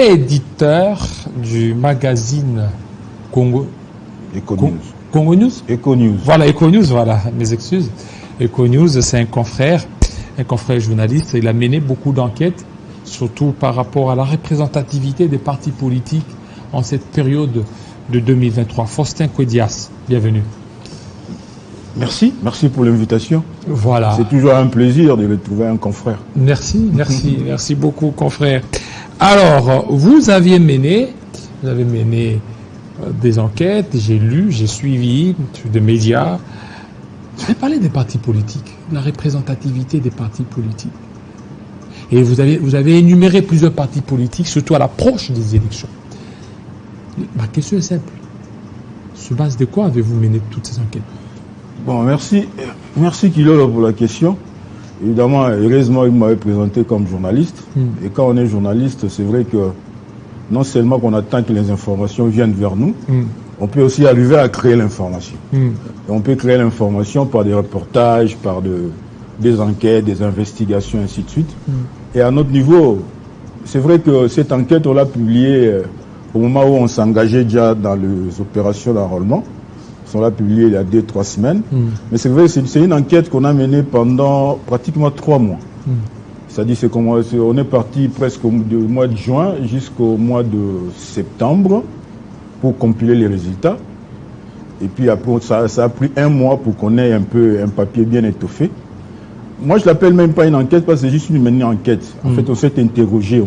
éditeur du magazine Congo. Econews. Congo News. Econews. Voilà, Econews, voilà, mes excuses. Econews, c'est un confrère journaliste. Il a mené beaucoup d'enquêtes, surtout par rapport à la représentativité des partis politiques en cette période de 2023. Faustin Kwedias, bienvenue. Merci pour l'invitation. Voilà. C'est toujours un plaisir de retrouver un confrère. Merci beaucoup, confrère. Alors, vous avez mené des enquêtes, j'ai lu, j'ai suivi des médias. Vous avez parlé des partis politiques, de la représentativité des partis politiques. Et vous avez énuméré plusieurs partis politiques, surtout à l'approche des élections. Ma question est simple. Sur base de quoi avez-vous mené toutes ces enquêtes? Bon, merci Kilolo pour la question. Évidemment, heureusement, il m'avait présenté comme journaliste. Et quand on est journaliste, c'est vrai que non seulement qu'on attend que les informations viennent vers nous, on peut aussi arriver à créer l'information. Et on peut créer l'information par des reportages, par des enquêtes, des investigations, ainsi de suite. Et à notre niveau, c'est vrai que cette enquête, on l'a publiée au moment où on s'engageait déjà dans les opérations d'enrôlement. On l'a publiée il y a 2-3 semaines. Mais c'est vrai, c'est une enquête qu'on a menée pendant pratiquement 3 mois. C'est-à-dire on est parti presque du mois de juin jusqu'au mois de septembre pour compiler les résultats. Et puis après, ça a pris 1 mois pour qu'on ait un papier bien étoffé. Moi, je l'appelle même pas une enquête parce que c'est juste une mini-enquête. En fait, on s'est interrogé au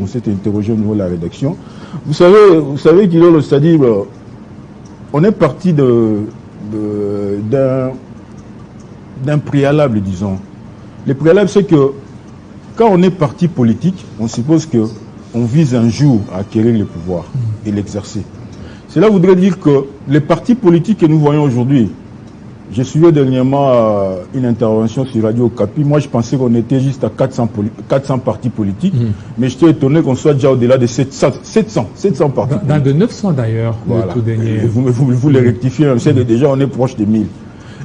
niveau de la rédaction. Vous savez qu'il est, c'est-à-dire, on est parti d'un préalable, disons. Le préalable, c'est que quand on est parti politique, on suppose qu'on vise un jour à acquérir le pouvoir et l'exercer. Cela voudrait dire que les partis politiques que nous voyons aujourd'hui, j'ai suivi dernièrement une intervention sur Radio Okapi. Moi, je pensais qu'on était juste à 400 partis politiques, mais j'étais étonné qu'on soit déjà au-delà de 700 partis. Dans de 900 d'ailleurs, voilà. Le tout dernier. Vous les rectifiez, déjà on est proche de 1000.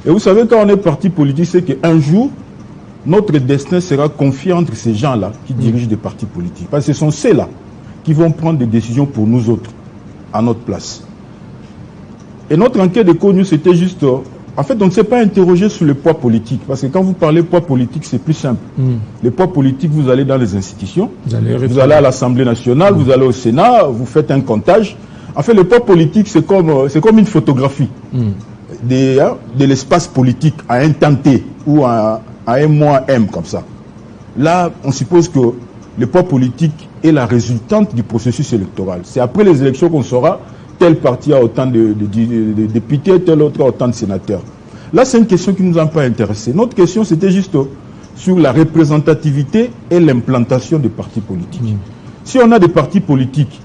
Et vous savez, quand on est parti politique, c'est qu'un jour, notre destin sera confié entre ces gens-là qui dirigent des partis politiques. Parce que ce sont ceux-là qui vont prendre des décisions pour nous autres, à notre place. Et notre enquête de Connu, c'était juste... En fait, on ne s'est pas interrogé sur le poids politique. Parce que quand vous parlez poids politique, c'est plus simple. Le poids politique, vous allez dans les institutions, vous allez à l'Assemblée nationale, vous allez au Sénat, vous faites un comptage. En fait, le poids politique, c'est comme une photographie de l'espace politique à un temps T ou à un mois M, comme ça. Là, on suppose que le poids politique est la résultante du processus électoral. C'est après les élections qu'on saura tel parti a autant de députés, tel autre a autant de sénateurs. Là, c'est une question qui ne nous a pas intéressés. Notre question, c'était juste sur la représentativité et l'implantation des partis politiques. Si on a des partis politiques,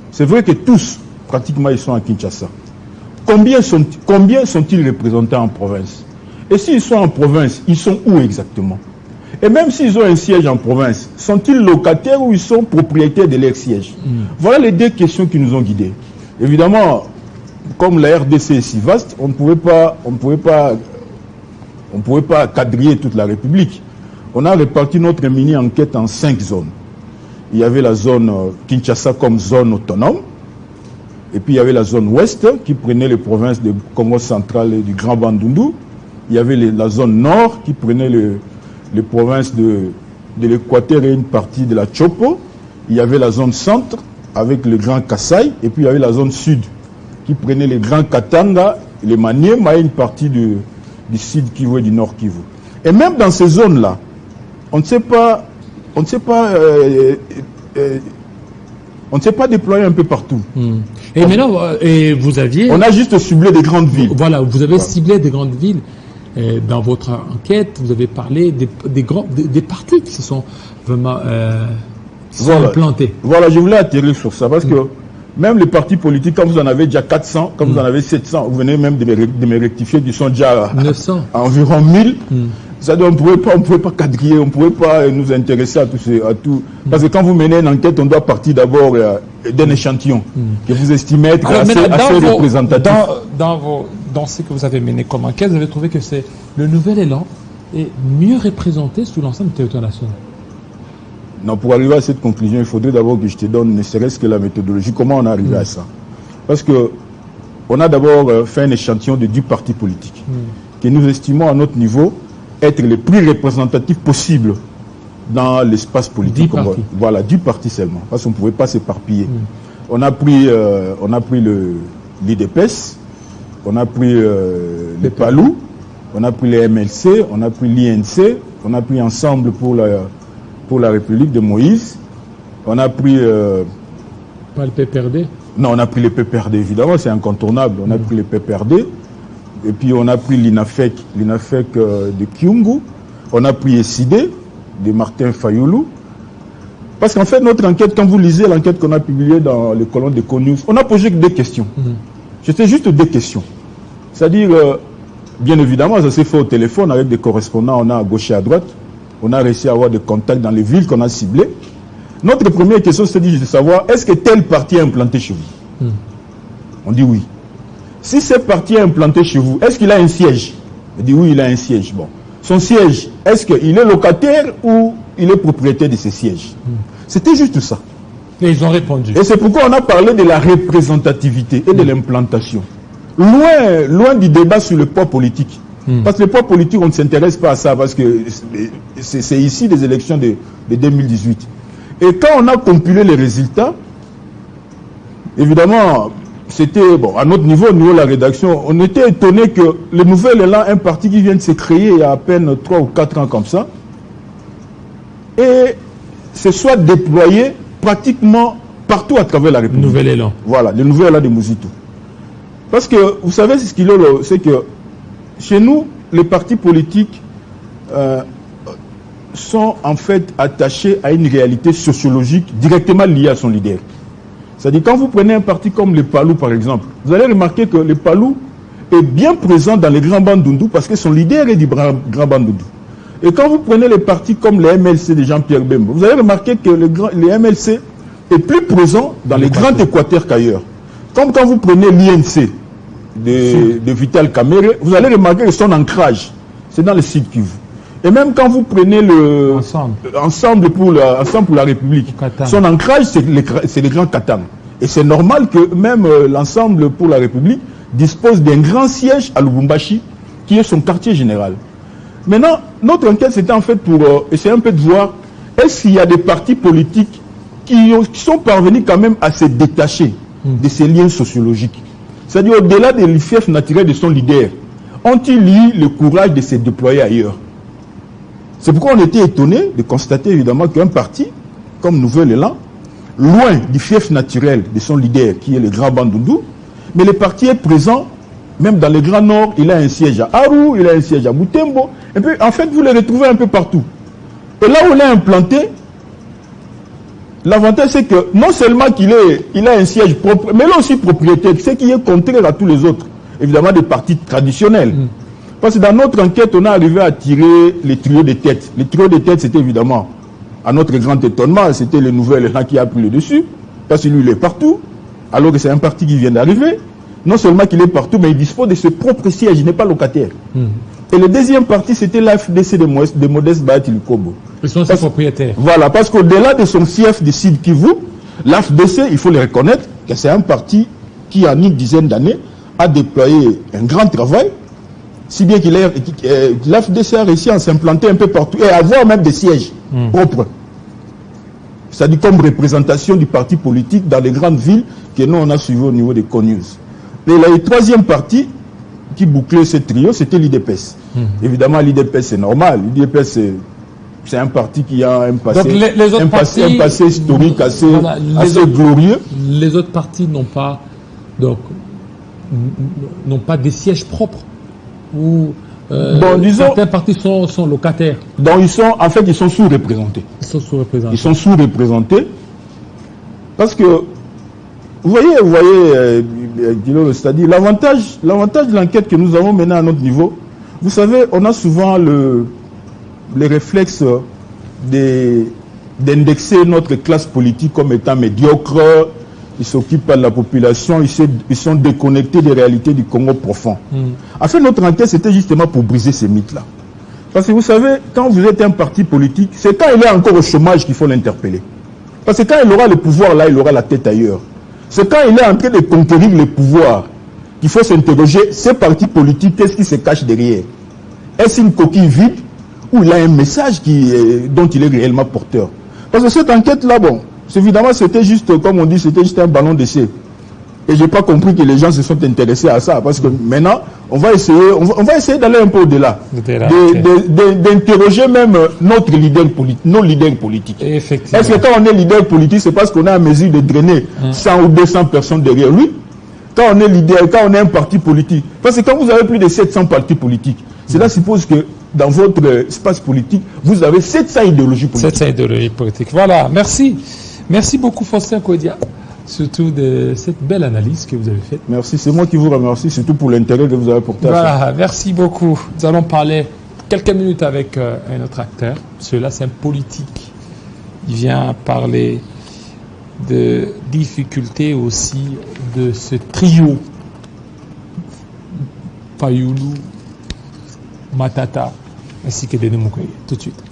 c'est vrai que tous, pratiquement, ils sont à Kinshasa. Combien sont-ils représentés en province? Et s'ils sont en province, ils sont où exactement? Et même s'ils ont un siège en province, sont-ils locataires ou ils sont propriétaires de leur siège? Voilà les 2 questions qui nous ont guidés. Évidemment, comme la RDC est si vaste, on ne pouvait pas quadriller toute la République. On a réparti notre mini-enquête en 5 zones. Il y avait la zone Kinshasa comme zone autonome. Et puis il y avait la zone ouest qui prenait les provinces de Congo central et du Grand Bandundu. Il y avait la zone nord qui prenait les provinces de l'Équateur et une partie de la Chopo. Il y avait la zone centre avec le Grand Kasaï, et puis il y avait la zone sud qui prenait les Grands Katanga, les Maniema et une partie du sud Kivu et du nord Kivu. Et même dans ces zones-là, on ne s'est pas déployé un peu partout. Et maintenant, vous aviez... On a juste ciblé des grandes villes. Voilà, vous avez ciblé des grandes villes. Dans votre enquête, vous avez parlé des partis qui se sont vraiment implantés. Voilà, je voulais atterrir sur ça parce que même les partis politiques, quand vous en avez déjà 400, quand vous en avez 700, vous venez même de me rectifier, ils sont déjà 900. À environ 1000. C'est-à-dire, on ne pouvait pas quadriller, on ne pouvait pas nous intéresser à tout. Parce que quand vous menez une enquête, on doit partir d'abord d'un échantillon que vous estimez être assez représentatif. Dans ce que vous avez mené comme enquête, vous avez trouvé que c'est le nouvel élan est mieux représenté sur l'ensemble du territoire national. Non, pour arriver à cette conclusion, il faudrait d'abord que je te donne ne serait-ce que la méthodologie. Comment on est arrivé à ça? Parce que on a d'abord fait un échantillon de 10 partis politiques que nous estimons à notre niveau être les plus représentatifs possibles dans l'espace politique. 10 partis. Voilà, 10 partis seulement, parce qu'on ne pouvait pas s'éparpiller. On a pris l'IDPS, on a pris les PALU, on a pris les MLC, on a pris l'INC, on a pris Ensemble pour la République de Moïse, on a pris... Pas le PPRD? Non, on a pris les PPRD, évidemment, c'est incontournable. On a pris les PPRD, et puis on a pris l'INAFEC de Kyungu, on a pris SID de Martin Fayoulou. Parce qu'en fait, notre enquête, quand vous lisez l'enquête qu'on a publiée dans les colonnes de CONews, on a posé que 2 questions. C'était juste 2 questions. C'est-à-dire, bien évidemment, ça s'est fait au téléphone avec des correspondants, on a à gauche et à droite. On a réussi à avoir des contacts dans les villes qu'on a ciblées. Notre première question, c'est de savoir, est-ce que tel parti est implanté chez vous? On dit oui. Si ce parti est implanté chez vous, est-ce qu'il a un siège? On dit oui, il a un siège. Bon. Son siège, est-ce qu'il est locataire ou il est propriétaire de ce siège? C'était juste ça. Et ils ont répondu. Et c'est pourquoi on a parlé de la représentativité et de l'implantation. Loin du débat sur le poids politique. Parce que le poids politique, on ne s'intéresse pas à ça, parce que c'est ici des élections de 2018. Et quand on a compilé les résultats, évidemment, c'était, bon, à notre niveau, au niveau de la rédaction, on était étonné que le Nouvel Élan, un parti qui vient de se créer il y a à peine 3 ou 4 ans comme ça, et se soit déployé pratiquement partout à travers la République. Nouvel Élan. Voilà, le Nouvel Élan de Mouzito. Parce que, vous savez, c'est que chez nous, les partis politiques sont en fait attachés à une réalité sociologique directement liée à son leader. C'est-à-dire, quand vous prenez un parti comme les PALU, par exemple, vous allez remarquer que les PALU est bien présent dans les grands Bandundu parce que son leader est du grand Bandundu. Et quand vous prenez les partis comme les MLC de Jean-Pierre Bemba, vous allez remarquer que les MLC est plus présent dans les grands Équateurs qu'ailleurs. Comme quand vous prenez l'INC de Vital Kamerhe, vous allez remarquer que son ancrage, c'est dans le Sud Kivu. Et même quand vous prenez le Ensemble pour la République, son ancrage, c'est les grands Katang. Et c'est normal que même l'Ensemble pour la République dispose d'un grand siège à Lubumbashi, qui est son quartier général. Maintenant, notre enquête, c'était en fait pour essayer un peu de voir, est-ce qu'il y a des partis politiques qui sont parvenus quand même à se détacher de ces liens sociologiques? C'est-à-dire, au-delà de l'IFF naturel de son leader, ont-ils eu le courage de se déployer ailleurs? C'est pourquoi on était étonné de constater évidemment qu'un parti, comme Nouvel Élan, loin du fief naturel de son leader, qui est le Grand Bandundu, mais le parti est présent, même dans le Grand Nord, il a un siège à Aru, il a un siège à Butembo, et puis en fait vous le retrouvez un peu partout. Et là où il est implanté, l'avantage c'est que non seulement qu'il a un siège propre, mais il est aussi propriétaire, ce qui est contraire à tous les autres, évidemment des partis traditionnels. Parce que dans notre enquête, on est arrivé à tirer les trios de tête. Les trios de tête, c'était évidemment, à notre grand étonnement, c'était le Nouvel Élan qui a pris le dessus, parce que lui, il est partout, alors que c'est un parti qui vient d'arriver. Non seulement qu'il est partout, mais il dispose de ses propres sièges, il n'est pas locataire. Et le deuxième parti, c'était l'AFDC de Modeste Bahati Lukombo. Ils sont ses propriétaires. Voilà, parce qu'au-delà de son siège de Sud Kivu, l'AFDC, il faut le reconnaître, que c'est un parti qui, en une dizaine d'années, a déployé un grand travail, si bien que l'AFDC a réussi à s'implanter un peu partout et à avoir même des sièges propres. C'est-à-dire comme représentation du parti politique dans les grandes villes que nous, on a suivi au niveau des CONews. Et le troisième parti qui bouclait ce trio, c'était l'IDPS. Évidemment, l'IDPS, c'est normal. L'IDPS, c'est un parti qui a un passé, un passé historique assez glorieux. Les autres partis n'ont pas des sièges propres. Ou certains partis sont locataires. Donc ils sont sous-représentés. Ils sont sous-représentés parce que vous voyez, c'est-à-dire l'avantage de l'enquête que nous avons menée à notre niveau. Vous savez, on a souvent les réflexes d'indexer notre classe politique comme étant médiocre. Ils s'occupent pas de la population, ils sont déconnectés des réalités du Congo profond. En fait, notre enquête, c'était justement pour briser ces mythes-là. Parce que vous savez, quand vous êtes un parti politique, c'est quand il est encore au chômage qu'il faut l'interpeller. Parce que quand il aura le pouvoir, là, il aura la tête ailleurs. C'est quand il est en train de conquérir le pouvoir qu'il faut s'interroger, ces partis politiques, qu'est-ce qui se cache derrière? Est-ce une coquille vide ou il a un message dont il est réellement porteur? Parce que cette enquête-là, bon, évidemment, c'était juste, comme on dit, c'était juste un ballon d'essai. Et je n'ai pas compris que les gens se sont intéressés à ça. Parce que maintenant, on va essayer d'aller un peu au-delà. D'interroger même nos leaders politiques. Est-ce que quand on est leader politique, c'est parce qu'on a à mesure de drainer 100 ou 200 personnes derrière lui? Quand on est leader, quand on est un parti politique. Parce que quand vous avez plus de 700 partis politiques, cela suppose que dans votre espace politique, vous avez 700 idéologies politiques. 700 idéologies politiques. Voilà, merci. Merci beaucoup, Faustin Kodia. Surtout de cette belle analyse que vous avez faite. Merci, c'est moi qui vous remercie, surtout pour l'intérêt que vous avez porté à ça. Voilà, merci beaucoup. Nous allons parler quelques minutes avec un autre acteur. Celui-là, c'est un politique. Il vient parler de difficultés aussi de ce trio Fayulu, Matata, ainsi que Denis Mukwege. Tout de suite.